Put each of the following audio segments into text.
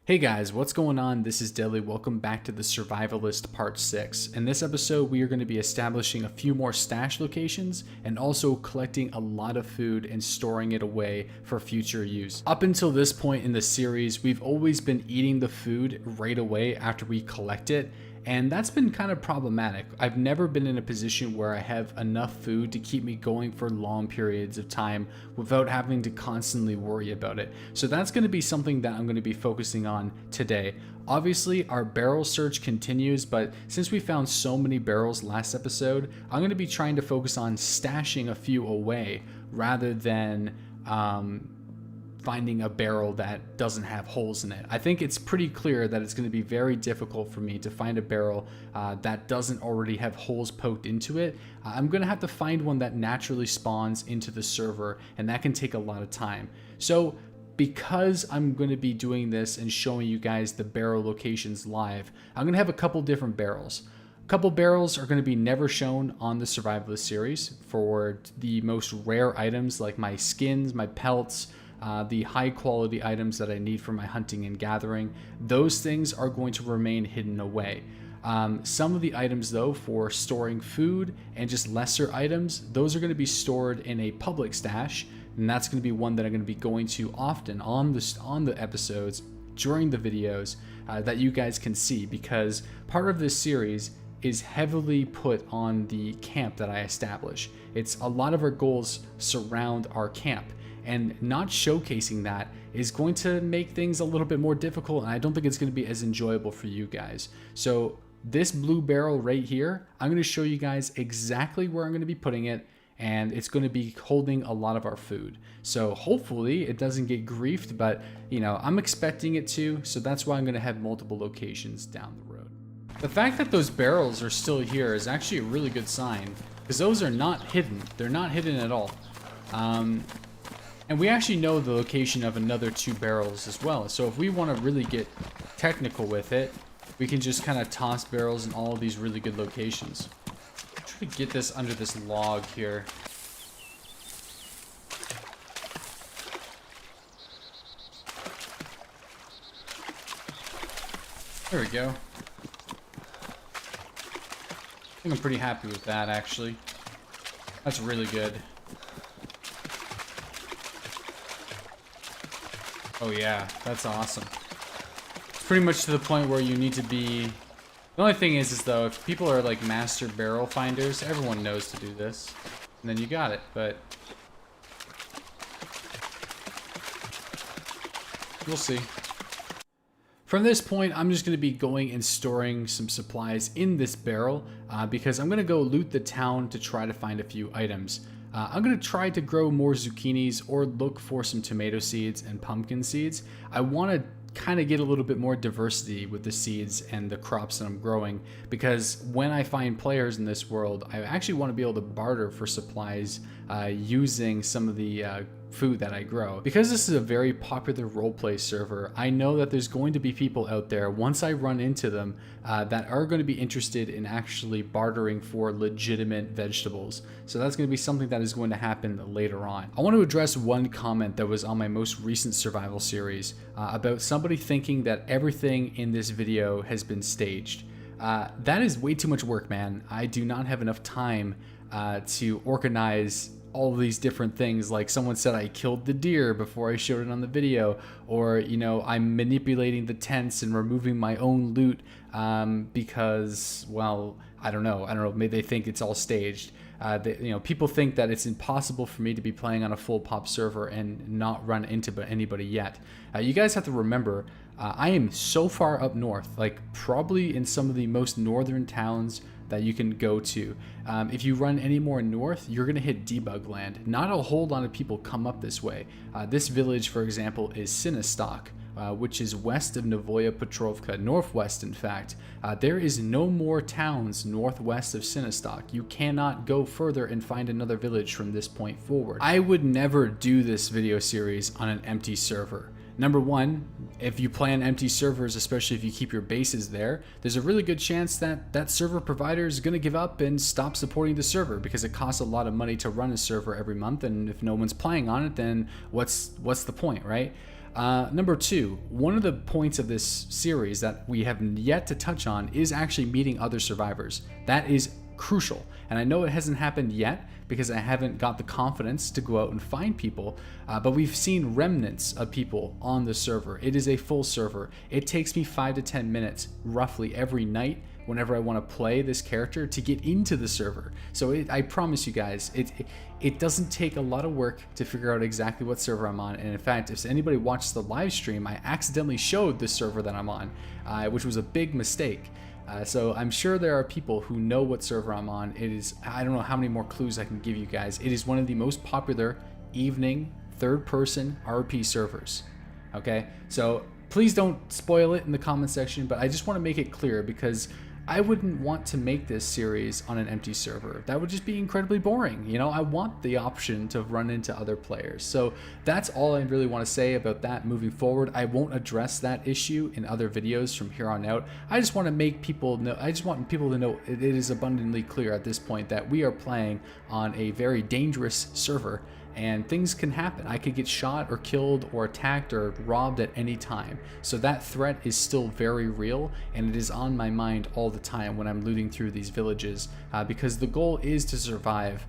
Hey guys, what's going on? This is Dilly. Welcome back to the Survivalist Part 6. In this episode, we are going to be establishing a few more stash locations and also collecting a lot of food and storing it away for future use. Up until this point in the series, we've always been eating the food right away after we collect it, and that's been kind of problematic. I've never been in a position where I have enough food to keep me going for long periods of time without having to constantly worry about it. So that's going to be something that I'm going to be focusing on today. Obviously, our barrel search continues, but since we found so many barrels last episode, I'm going to be trying to focus on stashing a few away rather than finding a barrel that doesn't have holes in it. I think it's pretty clear that it's going to be very difficult for me to find a barrel that doesn't already have holes poked into it. I'm going to have to find one that naturally spawns into the server, and that can take a lot of time. So because I'm going to be doing this and showing you guys the barrel locations live, I'm going to have a couple different barrels. A couple barrels are going to be never shown on the Survivalist series for the most rare items like my skins, my pelts, the high quality items that I need for my hunting and gathering. Those things are going to remain hidden away. Some of the items though, for storing food and just lesser items, those are going to be stored in a public stash, and that's going to be one that I'm going to be going to often on the episodes during the videos that you guys can see, because part of this series is heavily put on the camp that I establish. It's a lot of our goals surround our camp, and not showcasing that is going to make things a little bit more difficult, and I don't think it's going to be as enjoyable for you guys. So this blue barrel right here, I'm going to show you guys exactly where I'm going to be putting it, and it's going to be holding a lot of our food. So hopefully it doesn't get griefed, but you know, I'm expecting it to, so that's why I'm going to have multiple locations down the road. The fact that those barrels are still here is actually a really good sign, because those are not hidden. They're not hidden at all. And we actually know the location of another 2 barrels as well. So if we want to really get technical with it, we can just kind of toss barrels in all of these really good locations. Try to get this under this log here. There we go. I think I'm pretty happy with that, actually. That's really good. Oh yeah, that's awesome. It's pretty much to the point where you need to be... The only thing is though, if people are like master barrel finders, everyone knows to do this. And then you got it, but... we'll see. From this point, I'm just going to be going and storing some supplies in this barrel because I'm going to go loot the town to try to find a few items. I'm going to try to grow more zucchinis or look for some tomato seeds and pumpkin seeds. I want to kind of get a little bit more diversity with the seeds and the crops that I'm growing, because when I find players in this world, I actually want to be able to barter for supplies using some of the food that I grow. Because this is a very popular roleplay server, I know that there's going to be people out there, once I run into them, that are going to be interested in actually bartering for legitimate vegetables. So that's going to be something that is going to happen later on. I want to address one comment that was on my most recent survival series about somebody thinking that everything in this video has been staged. That is way too much work, man. I do not have enough time to organize all of these different things. Like someone said I killed the deer before I showed it on the video, or you know, I'm manipulating the tents and removing my own loot because, well, I don't know, maybe they think it's all staged. You know, people think that it's impossible for me to be playing on a full pop server and not run into anybody yet. You guys have to remember, I am so far up north, like probably in some of the most northern towns that you can go to. If you run any more north, you're gonna hit debug land. Not a whole lot of people come up this way. This village, for example, is Sinistok, which is west of Novoya Petrovka, northwest in fact. There is no more towns northwest of Sinistok. You cannot go further and find another village from this point forward. I would never do this video series on an empty server. Number one, if you play on empty servers, especially if you keep your bases there, there's a really good chance that that server provider is going to give up and stop supporting the server, because it costs a lot of money to run a server every month, and if no one's playing on it, then what's the point, right? Number 2, one of the points of this series that we have yet to touch on is actually meeting other survivors. That is crucial. And I know it hasn't happened yet because I haven't got the confidence to go out and find people, but we've seen remnants of people on the server. It is a full server. It takes me 5 to 10 minutes roughly every night whenever I want to play this character to get into the server. So I promise you guys, it doesn't take a lot of work to figure out exactly what server I'm on. And in fact, if anybody watched the live stream, I accidentally showed the server that I'm on, which was a big mistake. So I'm sure there are people who know what server I'm on. It is, I don't know how many more clues I can give you guys. It is one of the most popular evening third-person RP servers. Okay, so please don't spoil it in the comment section, but I just want to make it clear because I wouldn't want to make this series on an empty server. That would just be incredibly boring. You know, I want the option to run into other players. So that's all I really want to say about that moving forward. I won't address that issue in other videos from here on out. I just want to make people know, I just want people to know it is abundantly clear at this point that we are playing on a very dangerous server. And things can happen. I could get shot or killed or attacked or robbed at any time. So that threat is still very real, and it is on my mind all the time when I'm looting through these villages, because the goal is to survive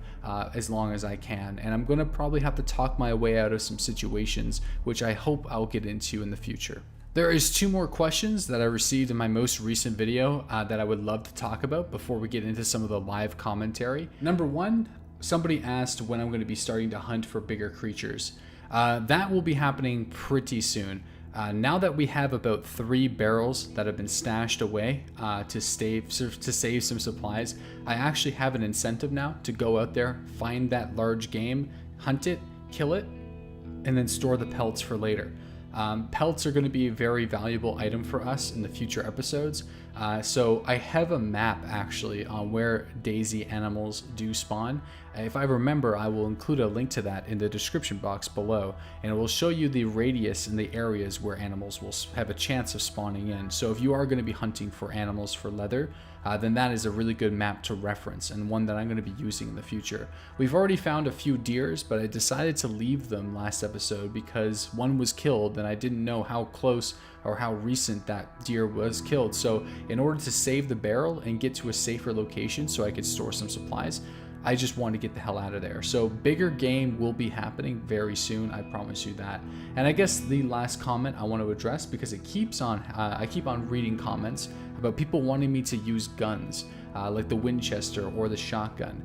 as long as I can. And I'm gonna probably have to talk my way out of some situations, which I hope I'll get into in the future. There is 2 more questions that I received in my most recent video that I would love to talk about before we get into some of the live commentary. Number 1, somebody asked when I'm going to be starting to hunt for bigger creatures. That will be happening pretty soon. Now that we have about 3 barrels that have been stashed away to save some supplies, I actually have an incentive now to go out there, find that large game, hunt it, kill it, and then store the pelts for later. Pelts are going to be a very valuable item for us in the future episodes. So I have a map actually on where DayZ animals do spawn. If I remember, I will include a link to that in the description box below, and it will show you the radius and the areas where animals will have a chance of spawning in. So if you are going to be hunting for animals for leather, then that is a really good map to reference and one that I'm going to be using in the future. We've already found a few deers, but I decided to leave them last episode because one was killed and I didn't know how close or how recent that deer was killed. So in order to save the barrel and get to a safer location so I could store some supplies, I just wanted to get the hell out of there. So bigger game will be happening very soon, I promise you that. And I guess the last comment I want to address, because it keeps on, I keep on reading comments about people wanting me to use guns, like the Winchester or the shotgun,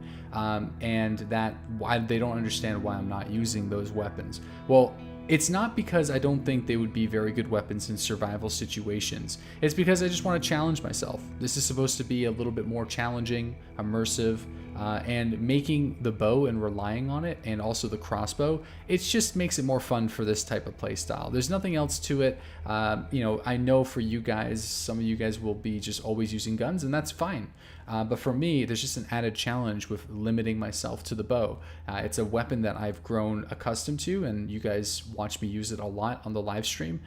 and that why they don't understand why I'm not using those weapons. Well, it's not because I don't think they would be very good weapons in survival situations. It's because I just want to challenge myself. This is supposed to be a little bit more challenging, immersive, and making the bow and relying on it, and also the crossbow, it just makes it more fun for this type of play style. There's nothing else to it. You know, I know for you guys, some of you guys will be just always using guns, and that's fine. But for me, there's just an added challenge with limiting myself to the bow. It's a weapon that I've grown accustomed to, and you guys watch me use it a lot on the live stream.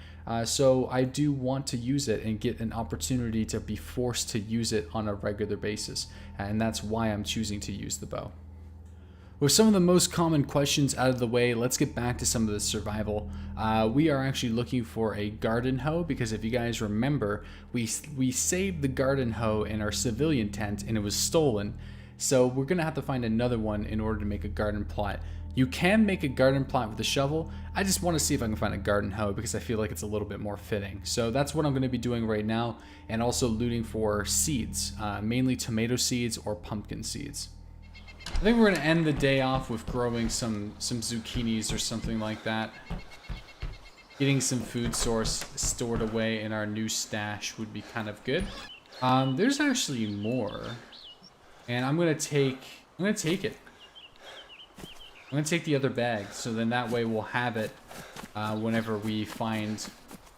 So I do want to use it and get an opportunity to be forced to use it on a regular basis. And that's why I'm choosing to use the bow. With some of the most common questions out of the way, let's get back to some of the survival. We are actually looking for a garden hoe, because if you guys remember, we saved the garden hoe in our civilian tent and it was stolen. So we're gonna have to find another one in order to make a garden plot. You can make a garden plot with a shovel. I just want to see if I can find a garden hoe because I feel like it's a little bit more fitting. So that's what I'm going to be doing right now, and also looting for seeds, mainly tomato seeds or pumpkin seeds. I think we're going to end the day off with growing some zucchinis or something like that. Getting some food source stored away in our new stash would be kind of good. There's actually more, and I'm going to take it. I'm going to take the other bag, so then that way we'll have it whenever we find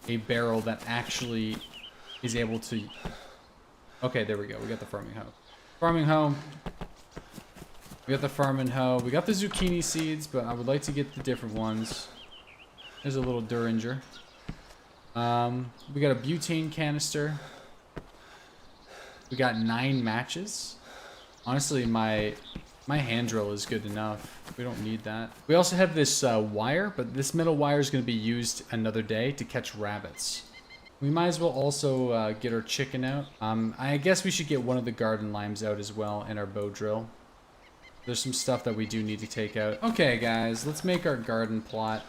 a barrel that actually is able to... Okay, there we go. We got the farming hoe. Farming hoe. We got the farming hoe. We got the zucchini seeds, but I would like to get the different ones. There's a little Duringer. We got a butane canister. We got 9 matches. Honestly, my hand drill is good enough. We don't need that. We also have this wire, but this metal wire is going to be used another day to catch rabbits. We might as well also get our chicken out. I guess we should get one of the garden limes out as well and our bow drill. There's some stuff that we do need to take out. Okay, guys, let's make our garden plot.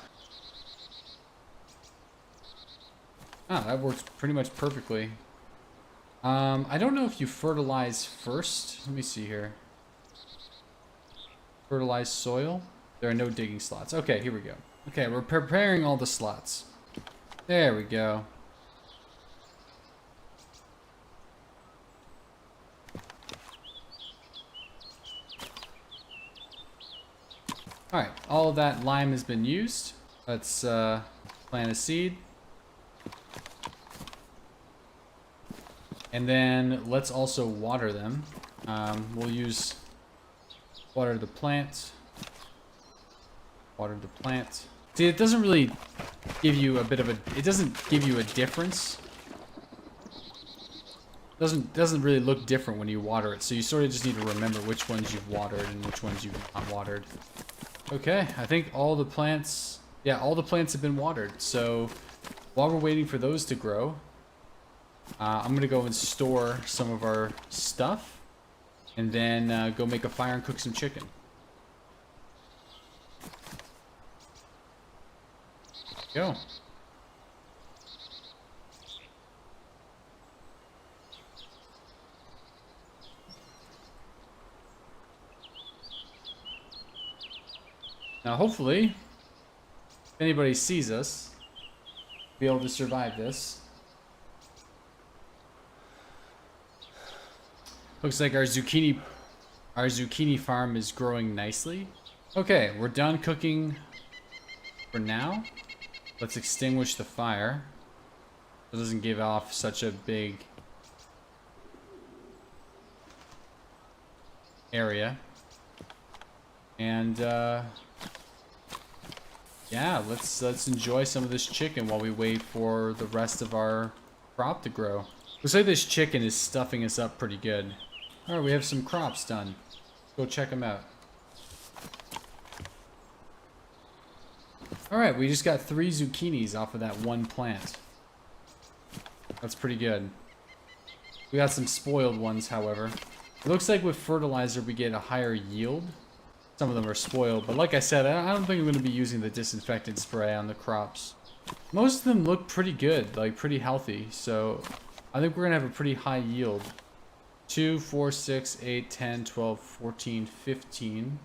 Ah, that works pretty much perfectly. I don't know if you fertilize first. Let me see here. Fertilize soil. There are no digging slots. Okay, here we go. Okay, we're preparing all the slots. There we go. Alright, all of that lime has been used. Let's plant a seed. And then let's also water them. We'll use water the plant. Water the plant. See, it doesn't really give you a bit of a... It doesn't give you a difference. Doesn't really look different when you water it. So you sort of just need to remember which ones you've watered and which ones you've not watered. Okay, I think all the plants... Yeah, all the plants have been watered. So while we're waiting for those to grow... I'm gonna go and store some of our stuff, and then go make a fire and cook some chicken. Go. Now, hopefully, if anybody sees us, be able to survive this. Looks like our zucchini farm is growing nicely. Okay, we're done cooking for now. Let's extinguish the fire. It doesn't give off such a big area. And yeah, let's enjoy some of this chicken while we wait for the rest of our crop to grow. Looks like this chicken is stuffing us up pretty good. Alright, we have some crops done. Go check them out. Alright, we just got 3 zucchinis off of that one plant. That's pretty good. We got some spoiled ones, however. It looks like with fertilizer we get a higher yield. Some of them are spoiled, but like I said, I don't think I'm going to be using the disinfectant spray on the crops. Most of them look pretty good, like pretty healthy, so I think we're going to have a pretty high yield. 2, 4, 6, 8, 10, 12, 14, 15.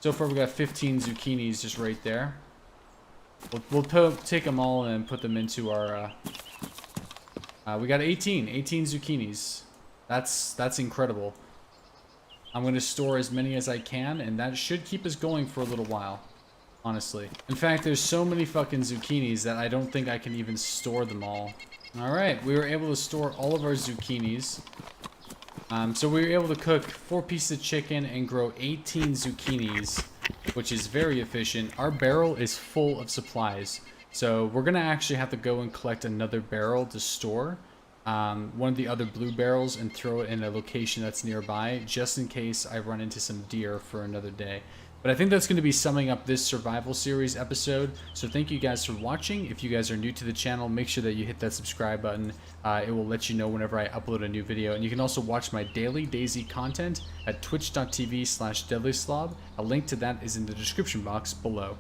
So far we got 15 zucchinis just right there. We'll take them all and put them into our... we got 18 zucchinis. That's incredible. I'm going to store as many as I can, and that should keep us going for a little while. Honestly. In fact, there's so many fucking zucchinis that I don't think I can even store them all. Alright, we were able to store all of our zucchinis. So we were able to cook 4 pieces of chicken and grow 18 zucchinis, which is very efficient. Our barrel is full of supplies, so we're gonna actually have to go and collect another barrel to store one of the other blue barrels and throw it in a location that's nearby, just in case I run into some deer for another day. But I think that's going to be summing up this survival series episode. So thank you guys for watching. If you guys are new to the channel, make sure that you hit that subscribe button. It will let you know whenever I upload a new video. And you can also watch my daily DayZ content at twitch.tv/deadlyslob. A link to that is in the description box below.